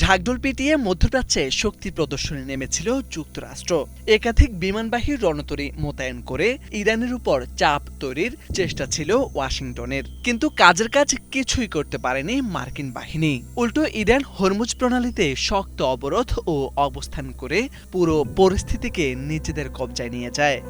ঢাকঢোল পিটিয়ে মধ্যপ্রাচ্যে শক্তি প্রদর্শনে নেমেছিল যুক্তরাষ্ট্র। একাধিক বিমানবাহী রণতরী মোতায়েন করে ইরানের উপর চাপ তৈরির চেষ্টা ছিল ওয়াশিংটনের, কিন্তু কাজের কাজ কিছুই করতে পারেনি মার্কিন বাহিনী। উল্টো ইরান হরমুজ প্রণালীতে শক্ত অবরোধ ও অবস্থান করে পুরো পরিস্থিতিকে নিজেদের কবজায় নিয়ে যায়।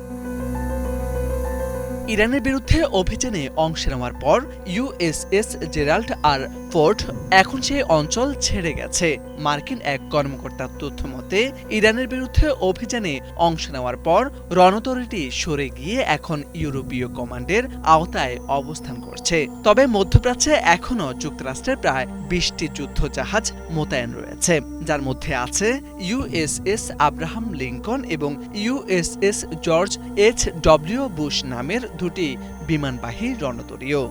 ইরানের বিরুদ্ধে অভিযানে অংশ নেওয়ার পর ইউএসএস জেরাল্ড আর ফোর্ড এখন সেই অঞ্চল ছেড়ে গেছে। মার্কিন এক কর্মকর্তার তথ্য মতে ইরানের বিরুদ্ধে অভিযানে অংশ নেওয়ার পর রণতরীটি সরে গিয়ে এখন ইউরোপীয় কমান্ডের আওতায় অবস্থান করছে। তবে মধ্যপ্রাচ্যে এখনও যুক্তরাষ্ট্রের প্রায় ২০টি যুদ্ধ জাহাজ মোতায়েন রয়েছে, যার মধ্যে আছে ইউএসএস আব্রাহাম লিঙ্কন এবং ইউএসএস জর্জ এইচ.ডব্লিউ. বুশ নামের দুটি বিমানবাহী রণতরীও।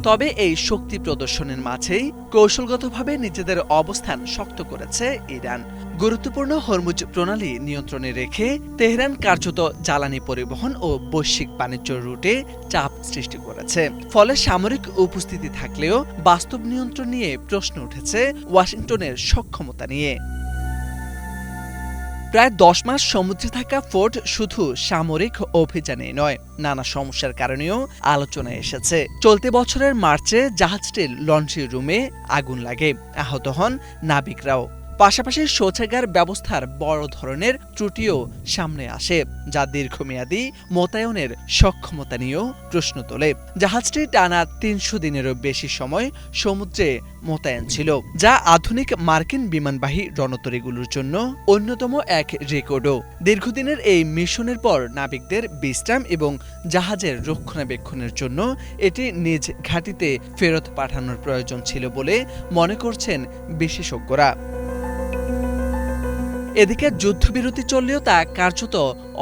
তবে এই শক্তি প্রদর্শনের মাঝেই কৌশলগতভাবে নিজেদের অবস্থান শক্ত করেছে ইরান। গুরুত্বপূর্ণ হরমুজ প্রণালী নিয়ন্ত্রণে রেখে তেহরান কার্যত জ্বালানি পরিবহন ও বৈশ্বিক বাণিজ্য রুটে চাপ সৃষ্টি করেছে। ফলে সামরিক উপস্থিতি থাকলেও বাস্তব নিয়ন্ত্রণ নিয়ে প্রশ্ন উঠেছে ওয়াশিংটনের সক্ষমতা নিয়ে। প্রায় ১০ মাস সমুদ্রে থাকা ফোর্ড শুধু সামরিক অভিযানে নয়, নানা সমস্যার কারণেও আলোচনায় এসেছে। চলতি বছরের মার্চে জাহাজটির লঞ্চি রুমে আগুন লাগে, আহত হন নাবিকরাও। পাশাপাশি শৌচাগার ব্যবস্থার বড় ধরনের ত্রুটিও সামনে আসে, যা দীর্ঘমেয়াদী মোতায়েনের সক্ষমতা নিয়েও প্রশ্ন তোলে। জাহাজটি টানা ৩০০ দিনেরও বেশি সময় সমুদ্রে মোতায়েন ছিল, যা আধুনিক মার্কিন বিমানবাহী রণতরীগুলোর জন্য অন্যতম এক রেকর্ডও। দীর্ঘদিনের এই মিশনের পর নাবিকদের বিশ্রাম এবং জাহাজের রক্ষণাবেক্ষণের জন্য এটি নিজ ঘাঁটিতে ফেরত পাঠানোর প্রয়োজন ছিল বলে মনে করছেন বিশেষজ্ঞরা। এদিকে যুদ্ধবিরতি চললেও তা কার্যত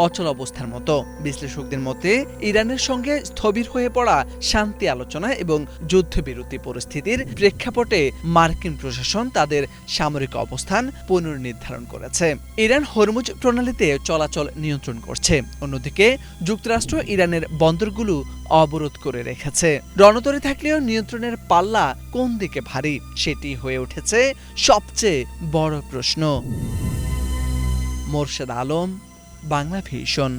অচল অবস্থার মতো। বিশ্লেষকদের মতে ইরানের সঙ্গে স্থবির হয়ে পড়া শান্তি আলোচনা এবং যুদ্ধবিরতি পরিস্থিতির প্রেক্ষাপটে মার্কিন প্রশাসন তাদের সামরিক অবস্থান পুনর্নির্ধারণ করেছে। ইরান হরমুজ প্রণালীতে চলাচল নিয়ন্ত্রণ করছে, অন্যদিকে যুক্তরাষ্ট্র ইরানের বন্দরগুলো অবরোধ করে রেখেছে। রণতরী থাকলেও নিয়ন্ত্রণের পাল্লা কোন দিকে ভারী, সেটি হয়ে উঠেছে সবচেয়ে বড় প্রশ্ন। মোরশেদ আলম, বাংলা ভিশন।